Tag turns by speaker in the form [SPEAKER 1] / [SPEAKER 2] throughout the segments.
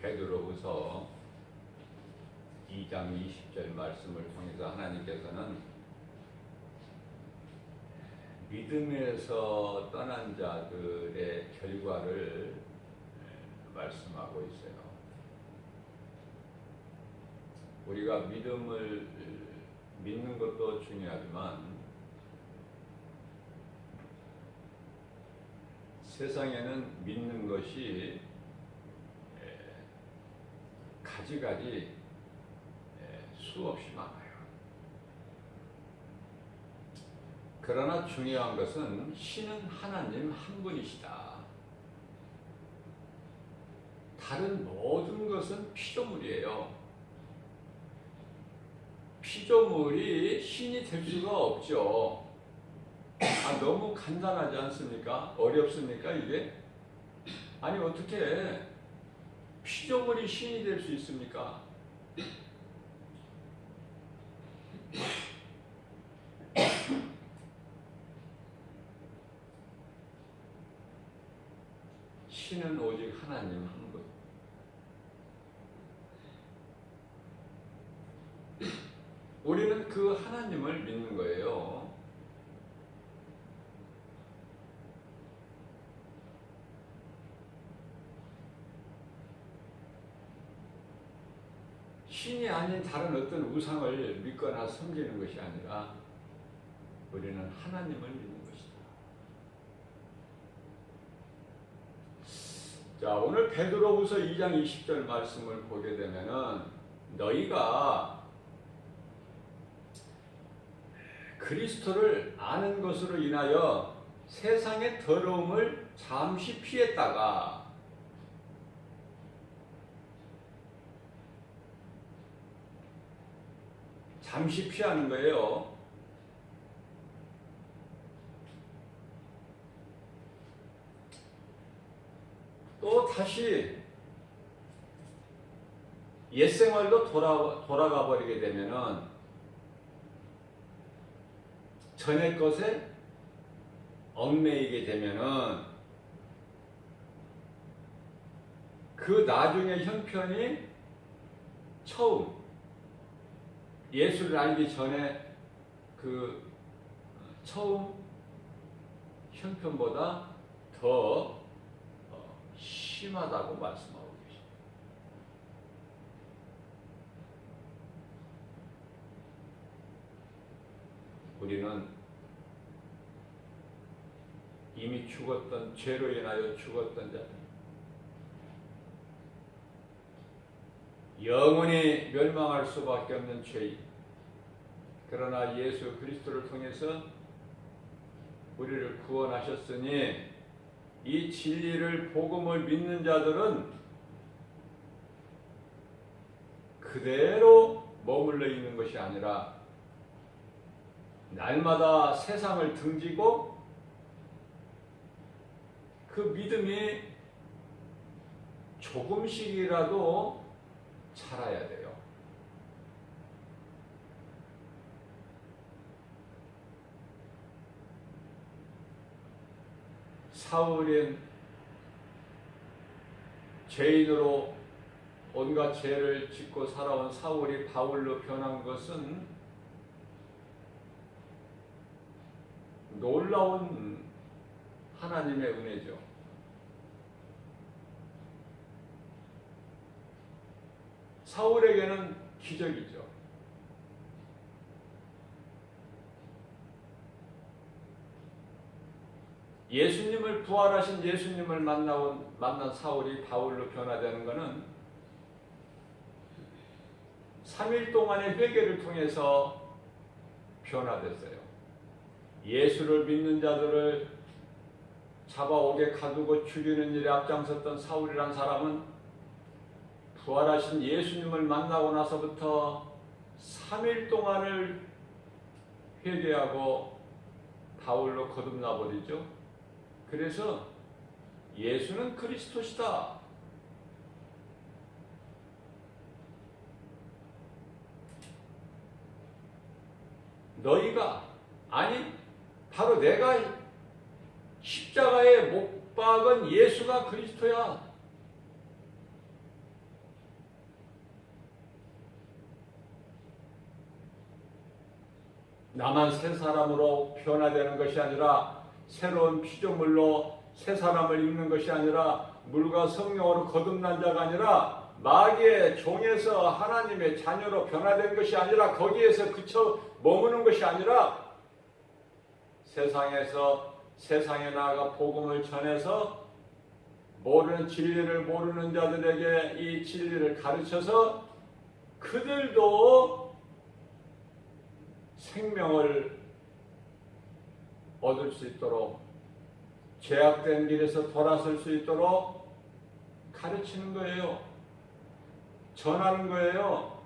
[SPEAKER 1] 베드로후서 2장 20절 말씀을 통해서 하나님께서는 믿음에서 떠난 자들의 결과를 말씀하고 있어요. 우리가 믿음을 믿는 것도 중요하지만 세상에는 믿는 것이 가지가지 수없이 많아요. 그러나 중요한 것은 신은 하나님 한 분이시다. 다른 모든 것은 피조물이에요. 피조물이 신이 될 수가 없죠. 너무 간단하지 않습니까? 어렵습니까 이게? 아니 어떻게 피조물이 신이 될 수 있습니까? 신은 오직 하나님 한 분. 우리는 그 하나님을 믿는 거예요. 신이 아닌 다른 어떤 우상을 믿거나 섬기는 것이 아니라 우리는 하나님을 믿는 것이다. 자, 오늘 베드로후서 2장 20절 말씀을 보게 되면은 너희가 그리스도를 아는 것으로 인하여 세상의 더러움을 잠시 피했다가 잠시 피하는 거예요. 또 다시 옛 생활로 돌아가 버리게 되면은 전의 것에 얽매이게 되면은 그 나중의 형편이 처음 예수를 알기 전에 그 처음 형편보다 더 심하다고 말씀하고 계십니다. 우리는 이미 죽었던 죄로 인하여 죽었던 자들, 영원히 멸망할 수밖에 없는 죄인, 그러나 예수 그리스도를 통해서 우리를 구원하셨으니 이 진리를 복음을 믿는 자들은 그대로 머물러 있는 것이 아니라 날마다 세상을 등지고 그 믿음이 조금씩이라도 자라야 돼요. 사울은 죄인으로 온갖 죄를 짓고 살아온 사울이 바울로 변한 것은 놀라운 하나님의 은혜죠. 사울에게는 기적이죠. 예수님을 부활하신 예수님을 만난 사울이 바울로 변화되는 것은 3일 동안의 회개를 통해서 변화됐어요. 예수를 믿는 자들을 잡아오게 가두고 죽이는 일에 앞장섰던 사울이란 사람은 부활하신 예수님을 만나고 나서부터 3일 동안을 회개하고 바울로 거듭나 버리죠. 그래서 예수는 그리스도시다. 너희가 아니 바로 내가 십자가에 못 박은 예수가 그리스도야. 나만 새 사람으로 변화되는 것이 아니라 새로운 피조물로 새 사람을 입는 것이 아니라 물과 성령으로 거듭난 자가 아니라 마귀의 종에서 하나님의 자녀로 변화된 것이 아니라 거기에서 그쳐 머무는 것이 아니라 세상에 나아가 복음을 전해서 진리를 모르는 자들에게 이 진리를 가르쳐서 그들도 생명을 얻을 수 있도록 죄악된 길에서 돌아설 수 있도록 가르치는 거예요. 전하는 거예요.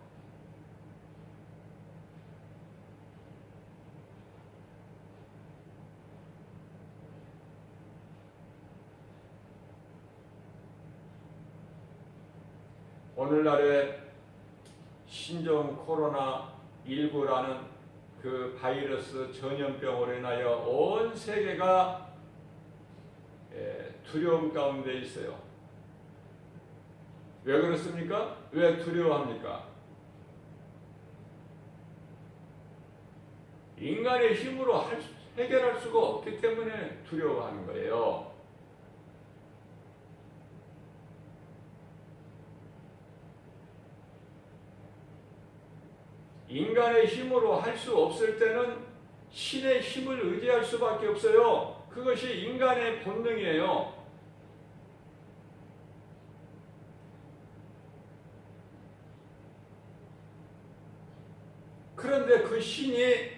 [SPEAKER 1] 오늘날의 신종 코로나19라는 그 바이러스 전염병으로 인하여 온 세계가 두려움 가운데 있어요. 왜 그렇습니까? 왜 두려워합니까? 인간의 힘으로 해결할 수가 없기 때문에 두려워하는 거예요. 인간의 힘으로 할 수 없을 때는 신의 힘을 의지할 수밖에 없어요. 그것이 인간의 본능이에요. 그런데 그 신이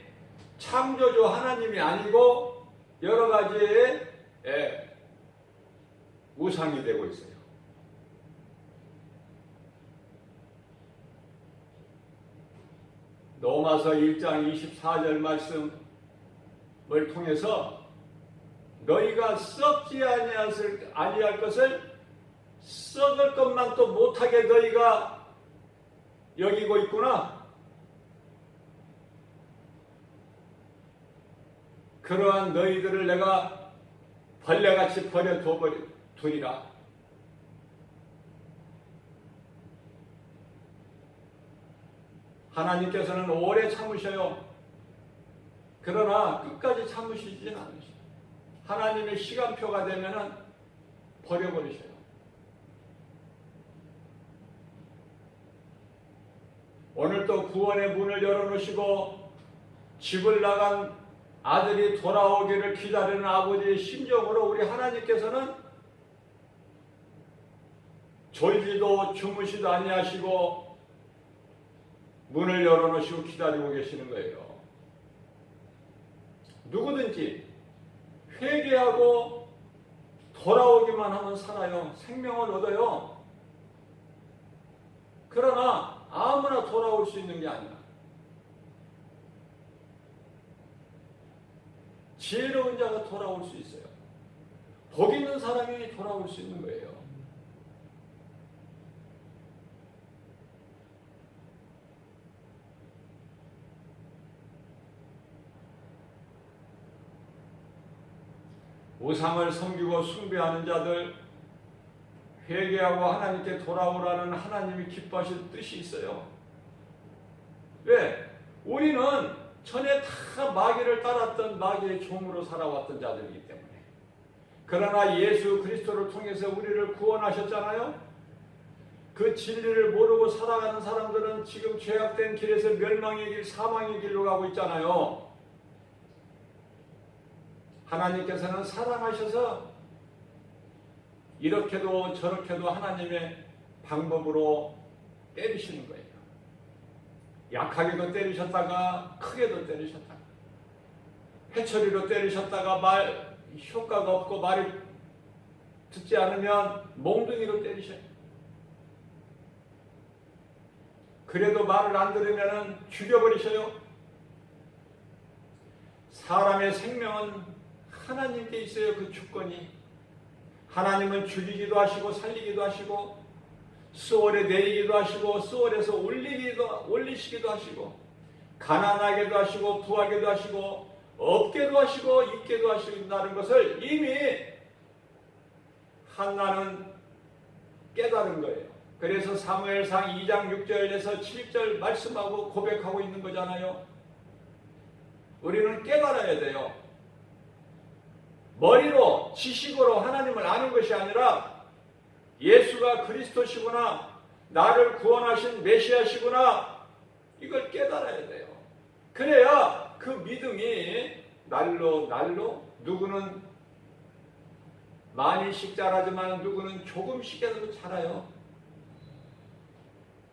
[SPEAKER 1] 창조주 하나님이 아니고 여러 가지의 우상이 되고 있어요. 로마서 1장 24절 말씀을 통해서 너희가 썩지 아니할 것을 썩을 것만 또 못하게 너희가 여기고 있구나. 그러한 너희들을 내가 벌레같이 버려두리라. 하나님께서는 오래 참으셔요. 그러나 끝까지 참으시지는 않으셔요. 하나님의 시간표가 되면은 버려버리셔요. 오늘 또 구원의 문을 열어놓으시고 집을 나간 아들이 돌아오기를 기다리는 아버지의 심정으로 우리 하나님께서는 졸지도 주무시도 아니하시고 문을 열어놓으시고 기다리고 계시는 거예요. 누구든지 회개하고 돌아오기만 하면 살아요. 생명을 얻어요. 그러나 아무나 돌아올 수 있는 게 아니야. 지혜로운 자가 돌아올 수 있어요. 복 있는 사람이 돌아올 수 있는 거예요. 우상을 섬기고 숭배하는 자들, 회개하고 하나님께 돌아오라는 하나님이 기뻐하실 뜻이 있어요. 왜? 우리는 전에 다 마귀를 따랐던 마귀의 종으로 살아왔던 자들이기 때문에. 그러나 예수 그리스도를 통해서 우리를 구원하셨잖아요. 그 진리를 모르고 살아가는 사람들은 지금 죄악된 길에서 멸망의 길, 사망의 길로 가고 있잖아요. 하나님께서는 사랑하셔서 이렇게도 저렇게도 하나님의 방법으로 때리시는 거예요. 약하게도 때리셨다가 크게도 때리셨다가 회초리로 때리셨다가 효과가 없고 말이 듣지 않으면 몽둥이로 때리셔요. 그래도 말을 안 들으면 죽여버리셔요. 사람의 생명은 하나님께 있어요. 그 주권이. 하나님은 죽이기도 하시고 살리기도 하시고 수월에 내리기도 하시고 수월에서 올리시기도 하시고 가난하게도 하시고 부하게도 하시고 없게도 하시고 있게도 하신다는 것을 이미 한나는 깨달은 거예요. 그래서 사무엘상 2장 6절에서 7절 말씀하고 고백하고 있는 거잖아요. 우리는 깨달아야 돼요. 머리로 지식으로 하나님을 아는 것이 아니라 예수가 그리스도시구나, 나를 구원하신 메시아시구나, 이걸 깨달아야 돼요. 그래야 그 믿음이 날로 누구는 많이씩 자라지만 누구는 조금씩이라도 자라요.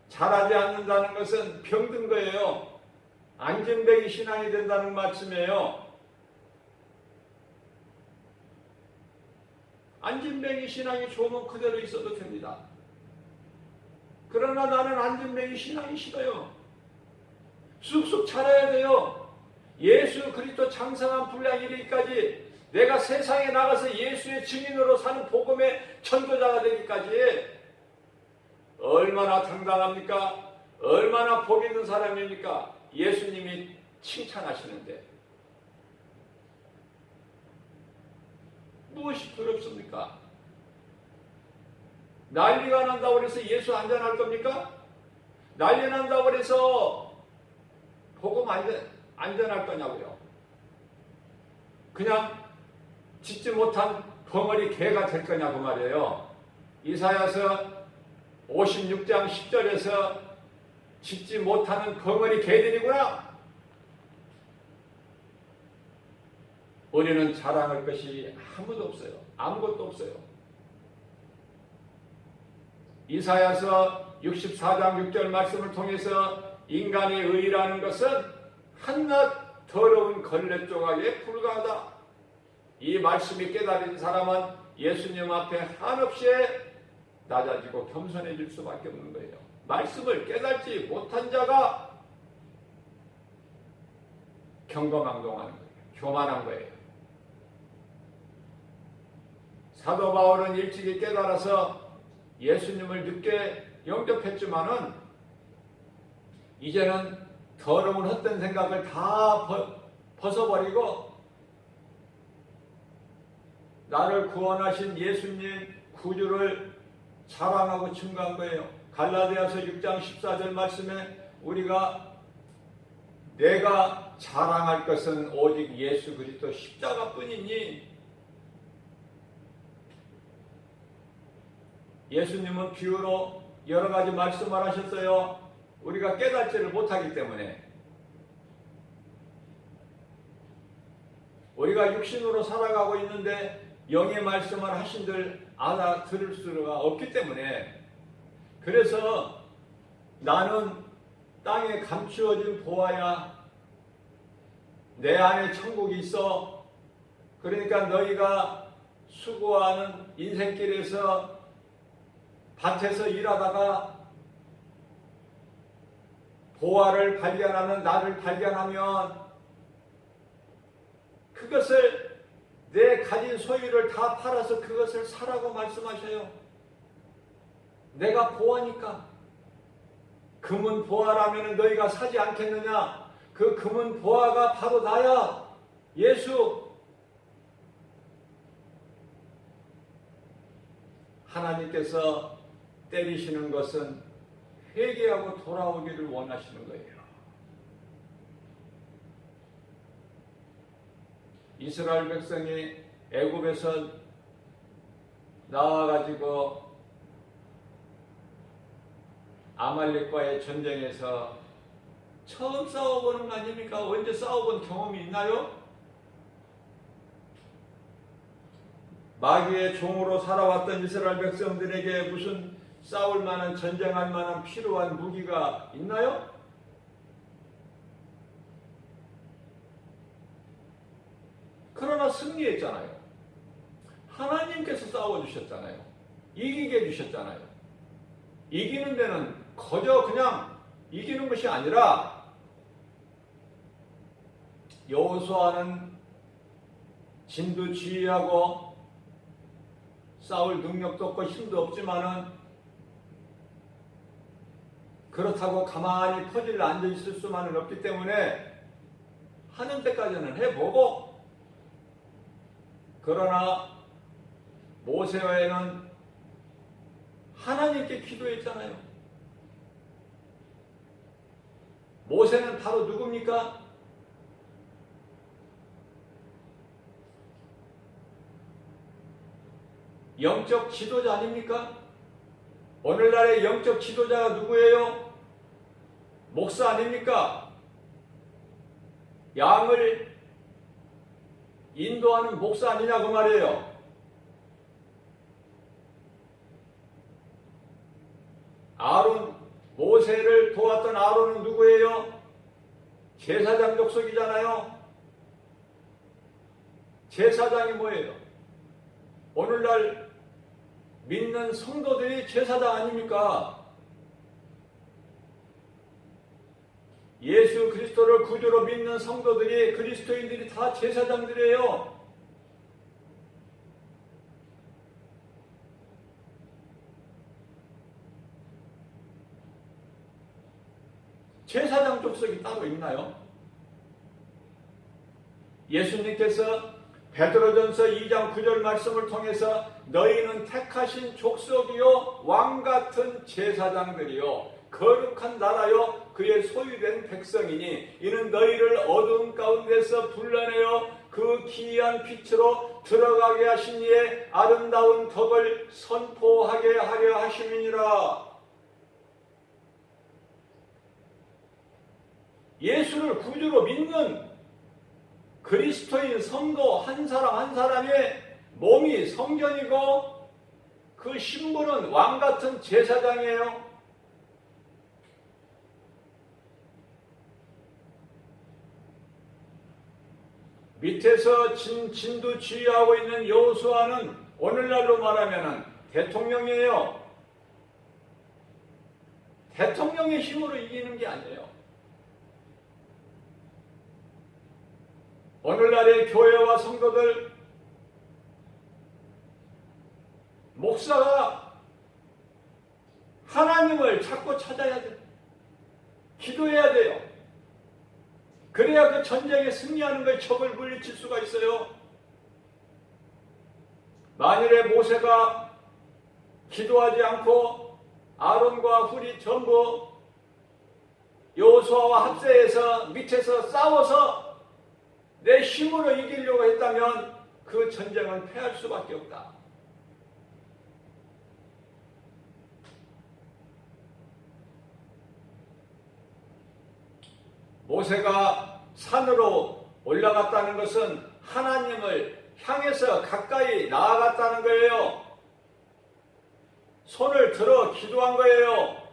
[SPEAKER 1] 자라지 않는다는 것은 병든 거예요. 안진뱅이 신앙이 된다는 말씀이에요. 안진뱅이 신앙이 좋으면 그대로 있어도 됩니다. 그러나 나는 안진뱅이 신앙이 싫어요. 쑥쑥 자라야 돼요. 예수 그리스도 장성한 분량 이르기까지, 내가 세상에 나가서 예수의 증인으로 사는 복음의 전도자가 되기까지 얼마나 당당합니까? 얼마나 복 있는 사람입니까? 예수님이 칭찬하시는데 무엇이 두렵습니까? 난리가 난다고 해서 예수 안전할 겁니까? 난리 난다고 해서 복음 안전할 거냐고요? 그냥 짓지 못한 벙어리 개가 될 거냐고 말이에요. 이사야서 56장 10절에서 짓지 못하는 벙어리 개들이구나. 우리는 자랑할 것이 아무도 없어요. 아무것도 없어요. 이사야서 64장 6절 말씀을 통해서 인간의 의라는 것은 한낱 더러운 걸레 조각에 불과하다. 이 말씀이 깨달은 사람은 예수님 앞에 한없이 낮아지고 겸손해질 수밖에 없는 거예요. 말씀을 깨달지 못한 자가 경거망동하는 거예요. 교만한 거예요. 사도 바울은 일찍이 깨달아서 예수님을 늦게 영접했지만은 이제는 더러운 헛된 생각을 다 벗어버리고 나를 구원하신 예수님 구주를 자랑하고 증거한 거예요. 갈라디아서 6장 14절 말씀에 내가 자랑할 것은 오직 예수 그리스도 십자가뿐이니, 예수님은 비유로 여러 가지 말씀을 하셨어요. 우리가 깨닫지를 못하기 때문에, 우리가 육신으로 살아가고 있는데 영의 말씀을 하신들 알아들을 수가 없기 때문에, 그래서 나는 땅에 감추어진 보화야, 내 안에 천국이 있어. 그러니까 너희가 수고하는 인생길에서 밭에서 일하다가 보화를 발견하는 나를 발견하면 그것을, 내 가진 소유를 다 팔아서 그것을 사라고 말씀하셔요. 내가 보화니까. 금은 보화라면 너희가 사지 않겠느냐? 그 금은 보화가 바로 나야, 예수. 하나님께서 때리시는 것은 회개하고 돌아오기를 원하시는 거예요. 이스라엘 백성이 애굽에서 나와가지고 아말렉과의 전쟁에서 처음 싸워보는 거 아닙니까? 언제 싸워본 경험이 있나요? 마귀의 종으로 살아왔던 이스라엘 백성들에게 무슨 싸울 만한, 전쟁할 만한 필요한 무기가 있나요? 그러나 승리했잖아요. 하나님께서 싸워주셨잖아요. 이기게 해주셨잖아요. 이기는 데는 거저 그냥 이기는 것이 아니라, 여호수아는 진두지휘하고 싸울 능력도 없고 힘도 없지만은, 그렇다고 가만히 퍼즐 앉아있을 수만은 없기 때문에 하는 때까지는 해보고, 그러나 모세에는 하나님께 기도했잖아요. 모세는 바로 누굽니까? 영적 지도자 아닙니까? 오늘날의 영적 지도자가 누구예요? 목사 아닙니까? 양을 인도하는 목사 아니냐 그 말이에요. 아론, 모세를 도왔던 아론은 누구예요? 제사장 족속이잖아요. 제사장이 뭐예요? 오늘날 믿는 성도들이 제사장 아닙니까? 예수 그리스도를 구주로 믿는 성도들이, 그리스도인들이 다 제사장들이에요. 제사장 족속이 따로 있나요? 예수님께서 베드로전서 2장 9절 말씀을 통해서 너희는 택하신 족속이요 왕같은 제사장들이요 거룩한 나라요 그의 소유된 백성이니 이는 너희를 어두운 가운데서 불러내어 그 기이한 빛으로 들어가게 하신 이의 아름다운 덕을 선포하게 하려 하심이니라. 예수를 구주로 믿는 그리스도인 성도 한 사람 한 사람의 몸이 성전이고 그 신분은 왕같은 제사장이에요. 밑에서 진두지휘하고 있는 여호수아는 오늘날로 말하면 대통령이에요. 대통령의 힘으로 이기는 게 아니에요. 오늘날의 교회와 성도들, 목사가 하나님을 찾고 찾아야 돼요. 기도해야 돼요. 그래야 그 전쟁에 승리하는 걸 적을 물리칠 수가 있어요. 만일에 모세가 기도하지 않고 아론과 훌이 전부 여호수아와 합세해서 밑에서 싸워서 내 힘으로 이기려고 했다면 그 전쟁은 패할 수밖에 없다. 모세가 산으로 올라갔다는 것은 하나님을 향해서 가까이 나아갔다는 거예요. 손을 들어 기도한 거예요.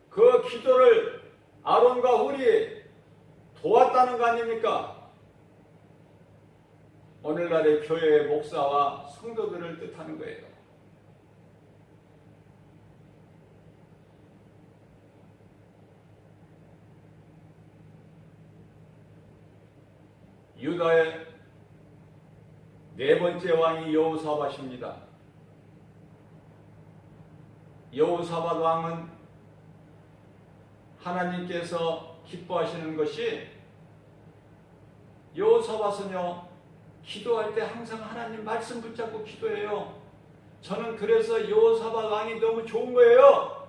[SPEAKER 1] 그 기도를 아론과 훌이 도왔다는 거 아닙니까? 오늘날의 교회의 목사와 성도들을 뜻하는 거예요. 유다의 네 번째 왕이 여호사밧입니다. 여호사밧 왕은 하나님께서 기뻐하시는 것이 여호사밧은요 기도할 때 항상 하나님 말씀 붙잡고 기도해요. 저는 그래서 여호사밧 왕이 너무 좋은 거예요.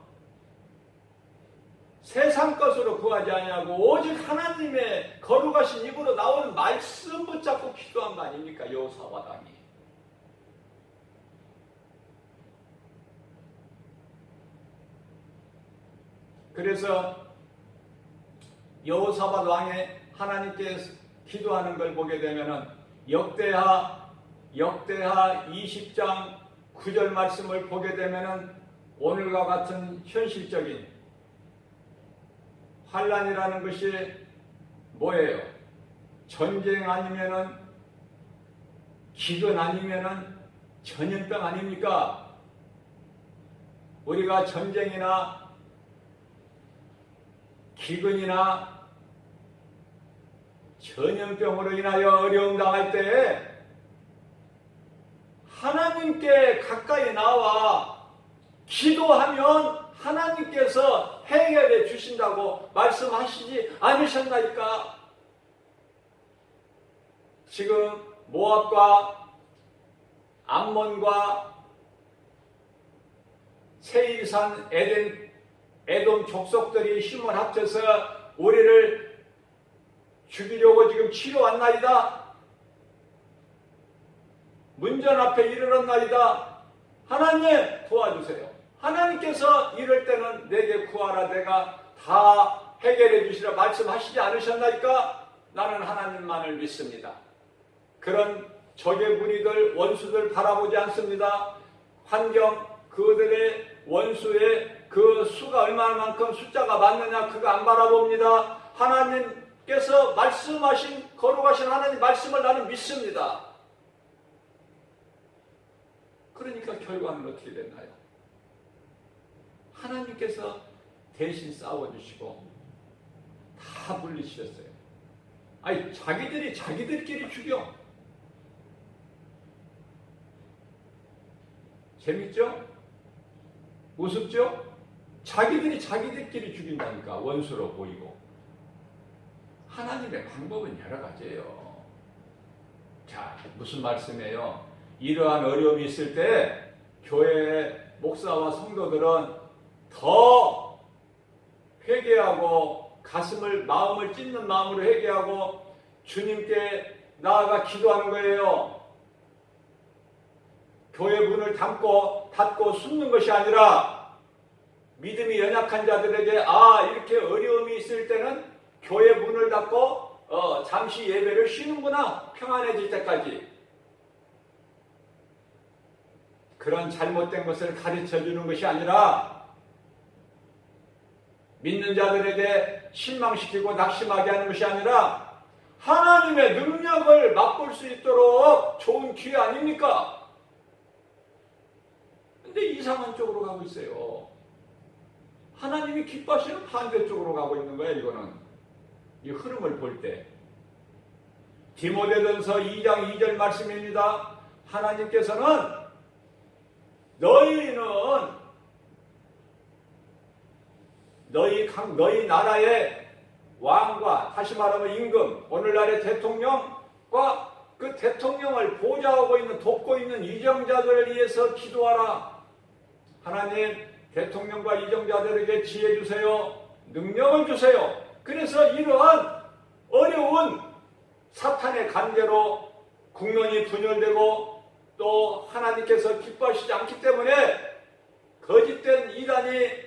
[SPEAKER 1] 세상 것으로 구하지 아니하고 오직 하나님의 거룩하신 입으로 나오는 말씀 붙잡고 기도한 거 아닙니까? 여호사밧 왕이. 그래서 여호사밧 왕의 하나님께 기도하는 걸 보게 되면은 역대하 20장 9절 말씀을 보게 되면은 오늘과 같은 현실적인 환란이라는 것이 뭐예요? 전쟁 아니면은 기근 아니면은 전염병 아닙니까? 우리가 전쟁이나 기근이나 전염병으로 인하여 어려움 당할 때 하나님께 가까이 나와 기도하면 하나님께서 해결해 주신다고 말씀하시지 않으셨나이까? 지금 모압과 암몬과 세일산 에돔 족속들이 힘을 합쳐서 우리를 죽이려고 지금 치러왔나이다. 문전 앞에 이르렀나이다. 하나님 도와주세요. 하나님께서 이럴 때는 내게 구하라 내가 다 해결해 주시라 말씀하시지 않으셨나이까? 나는 하나님만을 믿습니다. 그런 적의 무리들 원수들 바라보지 않습니다. 환경 그들의 원수의 그 수가 얼마만큼 숫자가 많느냐 그거 안 바라봅니다. 하나님께서 말씀하신 거룩하신 하나님 말씀을 나는 믿습니다. 그러니까 결과는 어떻게 됐나요? 하나님께서 대신 싸워주시고 다 물리치셨어요. 아니 자기들이 자기들끼리 죽여. 재밌죠? 우습죠? 자기들이 자기들끼리 죽인다니까 원수로 보이고. 하나님의 방법은 여러 가지예요. 자, 무슨 말씀이에요? 이러한 어려움이 있을 때 교회의 목사와 성도들은 더 회개하고 마음을 찢는 마음으로 회개하고 주님께 나아가 기도하는 거예요. 교회 문을 닫고 숨는 것이 아니라 믿음이 연약한 자들에게 이렇게 어려움이 있을 때는 교회 문을 닫고 잠시 예배를 쉬는구나 평안해질 때까지. 그런 잘못된 것을 가르쳐주는 것이 아니라 믿는 자들에게 실망시키고 낙심하게 하는 것이 아니라 하나님의 능력을 맛볼 수 있도록 좋은 기회 아닙니까? 근데 이상한 쪽으로 가고 있어요. 하나님이 기뻐하시는 반대쪽으로 가고 있는 거예요. 이거는 이 흐름을 볼 때 디모데전서 2장 2절 말씀입니다. 하나님께서는 너희 나라의 왕과 다시 말하면 임금 오늘날의 대통령과 그 대통령을 보좌하고 있는 돕고 있는 이정자들을 위해서 기도하라. 하나님 대통령과 이정자들에게 지혜 주세요. 능력을 주세요. 그래서 이러한 어려운 사탄의 관계로 국론이 분열되고 또 하나님께서 기뻐하시지 않기 때문에 거짓된 이단이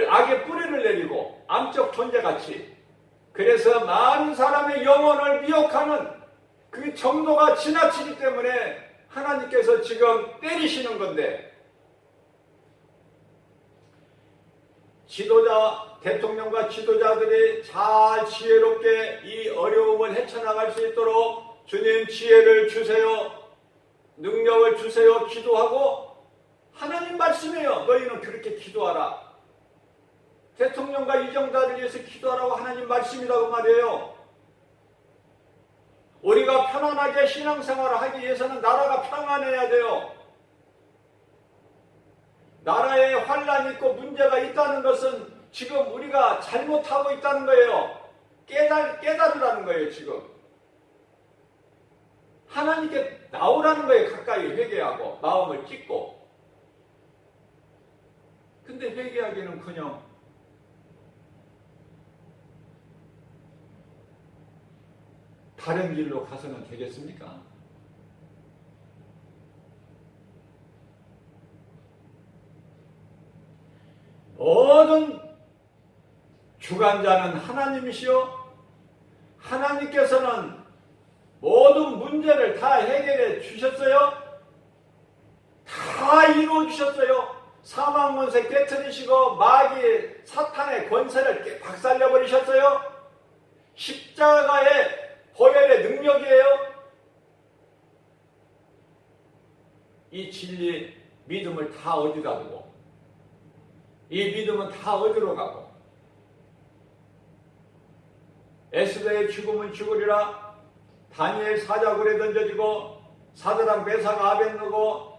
[SPEAKER 1] 악의 뿌리를 내리고 암적 존재같이 그래서 많은 사람의 영혼을 미혹하는 그 정도가 지나치기 때문에 하나님께서 지금 때리시는 건데 대통령과 지도자들이 잘 지혜롭게 이 어려움을 헤쳐나갈 수 있도록 주님 지혜를 주세요. 능력을 주세요. 기도하고 하나님 말씀이에요. 너희는 그렇게 기도하라. 대통령과 이정자를 위해서 기도하라고 하나님 말씀이라고 말이에요. 우리가 편안하게 신앙생활을 하기 위해서는 나라가 평안해야 돼요. 나라에 환란이 있고 문제가 있다는 것은 지금 우리가 잘못하고 있다는 거예요. 깨달으라는 거예요. 지금 하나님께 나오라는 거예요. 가까이 회개하고 마음을 찢고. 근데 회개하기는커녕 다른 길로 가서는 되겠습니까? 모든 주관자는 하나님이시요 하나님께서는 모든 문제를 다 해결해 주셨어요. 다 이루어 주셨어요. 사망문세 깨트리시고 마귀 사탄의 권세를 박살내 버리셨어요. 십자가의 보혈의 능력이에요. 이 진리 믿음을 다 어디다 두고 이 믿음은 다 어디로 가고 에스더의 죽음은 죽으리라. 다니엘 사자굴에 던져지고 사드락 메사가 아벳느고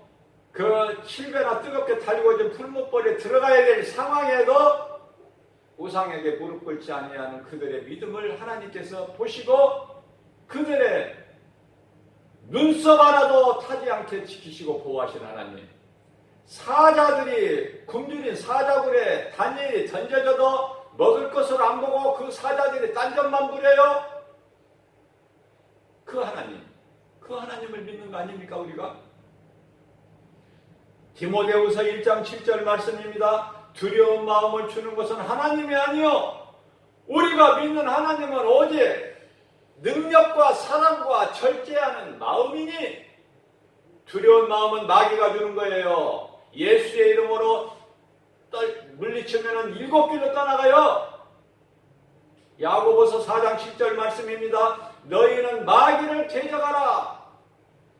[SPEAKER 1] 그 7배나 뜨겁게 달구어진 풀무벌에 들어가야 될 상황에도 우상에게 무릎 꿇지 아니하는 그들의 믿음을 하나님께서 보시고 그들의 눈썹 하나도 타지 않게 지키시고 보호하신 하나님. 사자들이 굶주린 사자굴에 다니엘이 던져져도 먹을 것을 안 보고 그 사자들이 딴 점만 부려요. 그 하나님, 그 하나님을 믿는 거 아닙니까 우리가? 디모데후서 1장 7절 말씀입니다. 두려운 마음을 주는 것은 하나님이 아니요 우리가 믿는 하나님은 오직 능력과 사랑과 절제하는 마음이니 두려운 마음은 마귀가 주는 거예요. 예수의 이름으로 물리치면 7길로 떠나가요. 야고보서 4장 10절 말씀입니다. 너희는 마귀를 대적하라.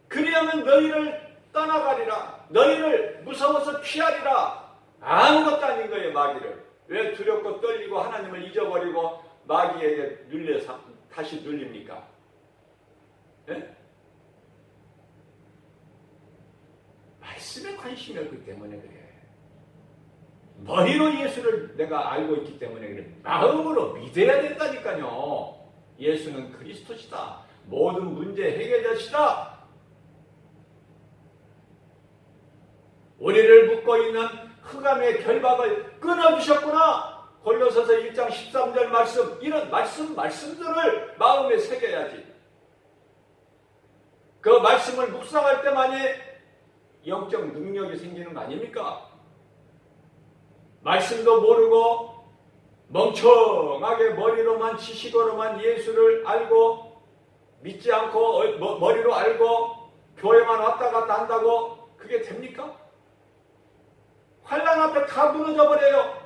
[SPEAKER 1] 그리하면 너희를 떠나가리라. 너희를 무서워서 피하리라. 아무것도 아닌 거예요 마귀를. 왜 두렵고 떨리고 하나님을 잊어버리고 마귀에게 다시 눌립니까? 네? 말씀에 관심이 없기 때문에 그래. 머리로 예수를 내가 알고 있기 때문에 그래. 마음으로 믿어야 된다니까요. 예수는 그리스도시다. 모든 문제 해결자시다. 우리를 묶고 있는 흑암의 결박을 끊어주셨구나. 골로새서 1장 13절 말씀, 이런 말씀들을 마음에 새겨야지. 그 말씀을 묵상할 때만이 영적 능력이 생기는 거 아닙니까? 말씀도 모르고 멍청하게 머리로만 지식으로만 예수를 알고 믿지 않고 머리로 알고 교회만 왔다 갔다 한다고 그게 됩니까? 환난 앞에 다 무너져 버려요.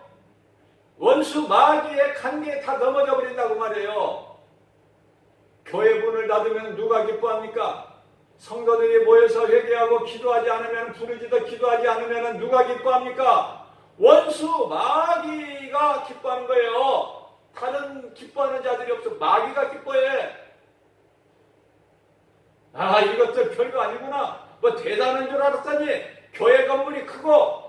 [SPEAKER 1] 원수 마귀의 관계에 다 넘어져 버린다고 말해요. 교회 문을 닫으면 누가 기뻐합니까? 성도들이 모여서 회개하고 기도하지 않으면 부르짖어 기도하지 않으면 누가 기뻐합니까? 원수 마귀가 기뻐하는 거예요. 다른 기뻐하는 자들이 없어. 마귀가 기뻐해. 아, 이것들 별거 아니구나. 뭐 대단한 줄 알았더니 교회 건물이 크고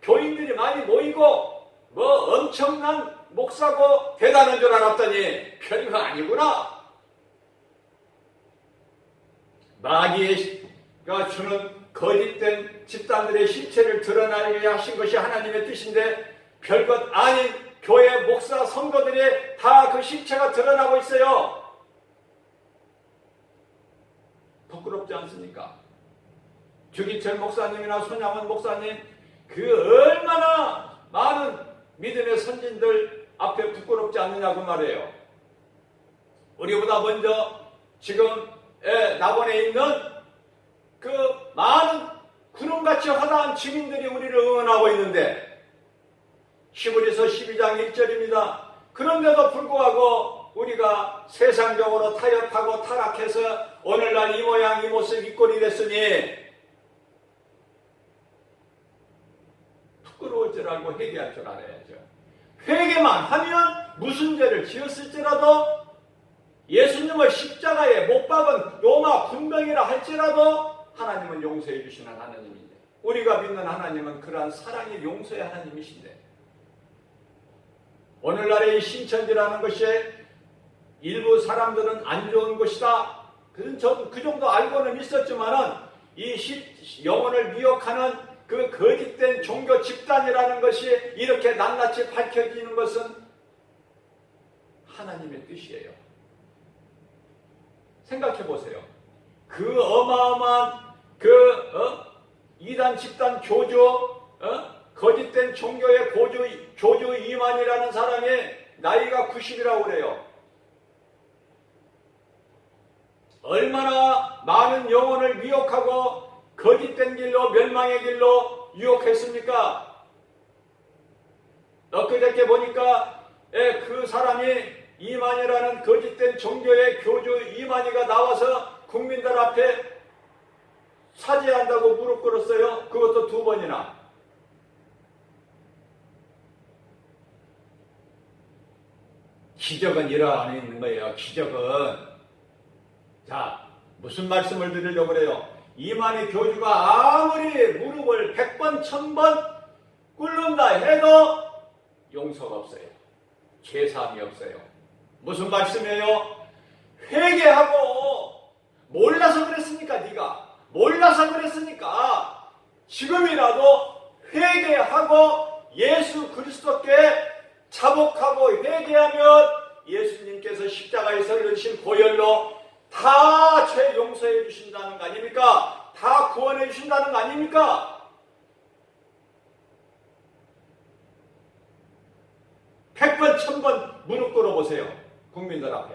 [SPEAKER 1] 교인들이 많이 모이고 뭐 엄청난 목사고 대단한 줄 알았더니 별거 아니구나. 마귀가 주는 거짓된 집단들의 실체를 드러나게 하신 것이 하나님의 뜻인데 별것 아닌 교회 목사 성도들이 다 그 실체가 드러나고 있어요. 부끄럽지 않습니까? 주기철 목사님이나 손양원 목사님 그 얼마나 많은 믿음의 선진들 앞에 부끄럽지 않느냐고 말해요. 우리보다 먼저 지금 낙원에 있는 그 많은 구름같이 화려한 증인들이 우리를 응원하고 있는데 히브리서 12장 1절입니다. 그런데도 불구하고 우리가 세상적으로 타협하고 타락해서 오늘날 이 모양 이 모습 이 꼴이 됐으니 부끄러울 줄 알고 회개할 줄 알아야죠. 회개만 하면 무슨 죄를 지었을지라도 예수님을 십자가에 못 박은 로마 군병이라 할지라도 하나님은 용서해 주시는 하나님인데 우리가 믿는 하나님은 그러한 사랑의 용서의 하나님이신데 오늘날의 이 신천지라는 것이 일부 사람들은 안 좋은 것이다. 저도 그 정도 알고는 있었지만은 이 영혼을 미혹하는 그 거짓된 종교 집단이라는 것이 이렇게 낱낱이 밝혀지는 것은 하나님의 뜻이에요. 생각해 보세요. 그 어마어마한 이단 집단 교주, 거짓된 종교의 교주 이만이라는 사람이 나이가 90이라고 그래요. 얼마나 많은 영혼을 미혹하고 거짓된 길로 멸망의 길로 유혹했습니까? 엊그저께 보니까 그 사람이 이만희라는 거짓된 종교의 교주 이만희가 나와서 국민들 앞에 사죄한다고 무릎 꿇었어요. 그것도 2번이나. 기적은 일어나는 거예요. 기적은. 자, 무슨 말씀을 드리려고 그래요? 이만희 교주가 아무리 무릎을 100번, 1000번 꿇는다 해도 용서가 없어요. 죄사함이 없어요. 무슨 말씀이에요? 회개하고 몰라서 그랬으니까 네가 몰라서 그랬으니까 지금이라도 회개하고 예수 그리스도께 자복하고 회개하면 예수님께서 십자가에서 흘리신 보혈로 다 죄 용서해 주신다는 거 아닙니까? 다 구원해 주신다는 거 아닙니까? 100번, 1000번 무릎 꿇어보세요. 국민들 앞에.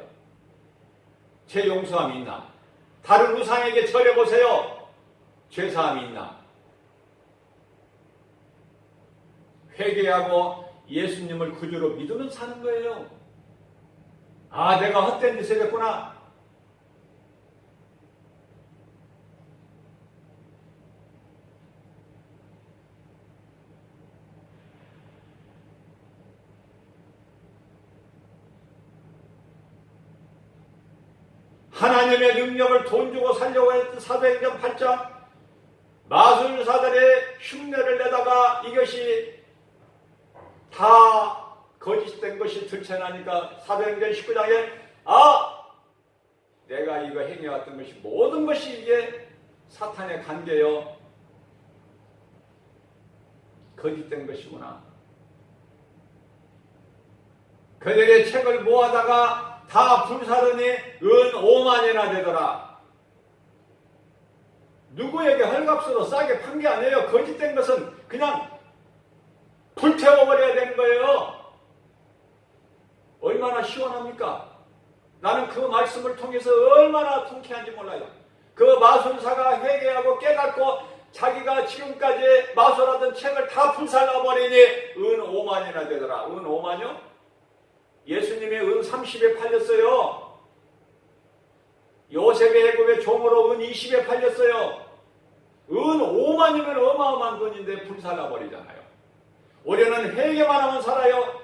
[SPEAKER 1] 죄 용서함이 있나? 다른 우상에게 절해보세요. 죄사함이 있나? 회개하고 예수님을 구주로 믿으면 사는 거예요. 아, 내가 헛된 짓을 했구나. 하나님의 능력을 돈 주고 살려고 했던 사도행전 8장 마술사들의 흉내를 내다가 이것이 다 거짓된 것이 들춰나니까 사도행전 19장에 내가 이거 행해왔던 것이 모든 것이 이게 사탄의 관계요 거짓된 것이구나. 그들의 책을 모아다가 다 불사르니 은 5만이나 되더라. 누구에게 헐값으로 싸게 판 게 아니에요. 거짓된 것은 그냥 불태워버려야 되는 거예요. 얼마나 시원합니까? 나는 그 말씀을 통해서 얼마나 통쾌한지 몰라요. 그 마술사가 회개하고 깨닫고 자기가 지금까지 마술하던 책을 다 불살라버리니 은 5만이나 되더라. 은 5만이요? 예수님의 은 30에 팔렸어요. 요셉의 애굽의 종으로 은 20에 팔렸어요. 은 5만이면 어마어마한 돈인데 불살라버리잖아요. 우리는 회개만 하면 살아요.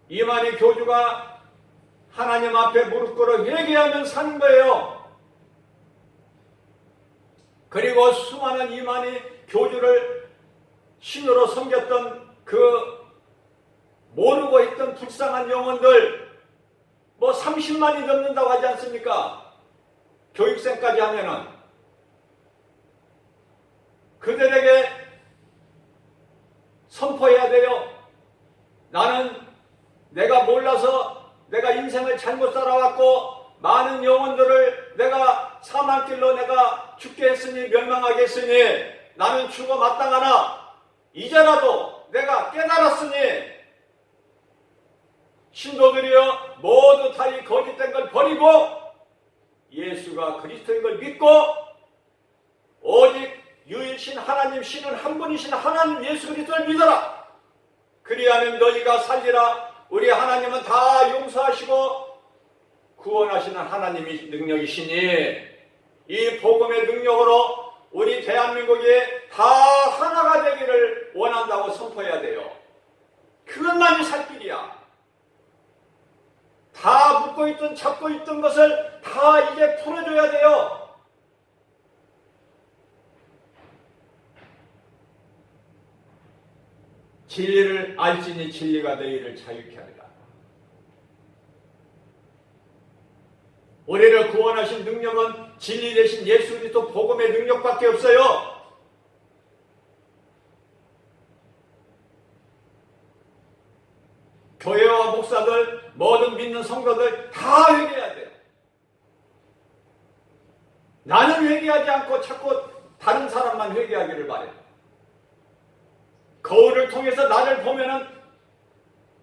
[SPEAKER 1] 이만희 교주가 하나님 앞에 무릎 꿇어 회개하면 사는 거예요. 그리고 수많은 이만희 교주를 신으로 섬겼던 그 모르고 있던 불쌍한 영혼들 30만이 넘는다고 하지 않습니까? 교육생까지 하면은 그들에게 선포해야 돼요. 나는 내가 몰라서 내가 인생을 잘못 살아왔고 많은 영혼들을 내가 사망길로 내가 죽게 했으니 멸망하게 했으니 나는 죽어 마땅하나 이제라도 내가 깨달았으니 신도들이여 모두 다 이 거짓된 걸 버리고 예수가 그리스도인 걸 믿고 오직 유일신 하나님 신은 한 분이신 하나님 예수 그리스도를 믿어라. 그리하면 너희가 살리라. 우리 하나님은 다 용서하시고 구원하시는 하나님이 능력이시니 이 복음의 능력으로 우리 대한민국이 다 하나가 되기를 원한다고 선포해야 돼요. 그것만이 살 길이야. 다 묶고 있던 잡고 있던 것을 다 이제 풀어줘야 돼요. 진리를 알지니 진리가 너희를 자유케 하리라. 우리를 구원하신 능력은 진리 대신 예수 그리스도 복음의 능력밖에 없어요. 교회와 목사들, 모든 믿는 성도들 다 회개해야 돼요. 나는 회개하지 않고 자꾸 다른 사람만 회개하기를 바래요. 거울을 통해서 나를 보면은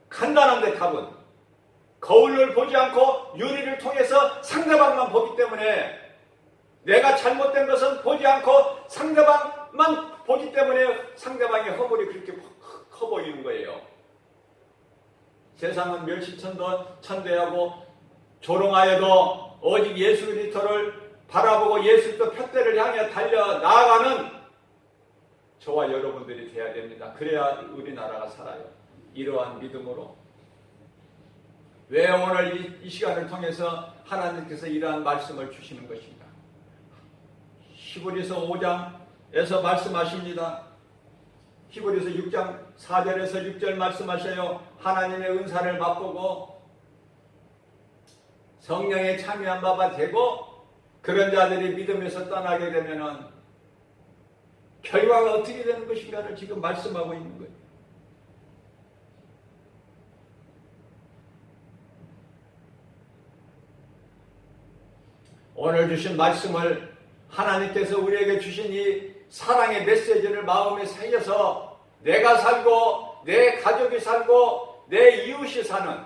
[SPEAKER 1] 간단한데 답은 거울을 보지 않고 유리를 통해서 상대방만 보기 때문에 내가 잘못된 것은 보지 않고 상대방만 보기 때문에 상대방의 허물이 그렇게 커 보이는 거예요. 세상은 멸시천대하고 조롱하여도 오직 예수 그리스도를 바라보고 예수 그리스도 푯대를 향해 달려 나아가는 저와 여러분들이 돼야 됩니다. 그래야 우리나라가 살아요. 이러한 믿음으로. 왜 오늘 이 시간을 통해서 하나님께서 이러한 말씀을 주시는 것인가? 히브리서 5장에서 말씀하십니다. 히브리서 6장 4절에서 6절 말씀하셔요. 하나님의 은사를 맛보고 성령에 참여한 바가 되고 그런 자들이 믿음에서 떠나게 되면은 결과가 어떻게 되는 것인가를 지금 말씀하고 있는 거예요. 오늘 주신 말씀을 하나님께서 우리에게 주신 이 사랑의 메시지를 마음에 새겨서 내가 살고 내 가족이 살고 내 이웃이 사는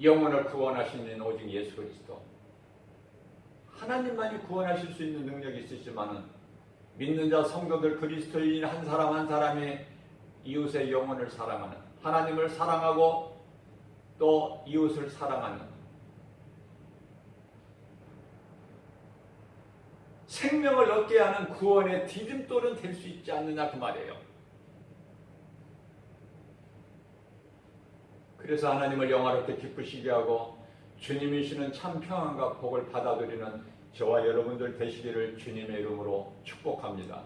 [SPEAKER 1] 영혼을 구원하신 이는 오직 예수 그리스도. 하나님만이 구원하실 수 있는 능력이 있으시지만은 믿는 자 성도들 그리스도인 한 사람 한 사람이 이웃의 영혼을 사랑하는, 하나님을 사랑하고 또 이웃을 사랑하는 생명을 얻게 하는 구원의 디딤돌은 될 수 있지 않느냐 그 말이에요. 그래서 하나님을 영화롭게 기쁘시게 하고 주님이 주시는 참 평안과 복을 받아들이는 저와 여러분들 되시기를 주님의 이름으로 축복합니다.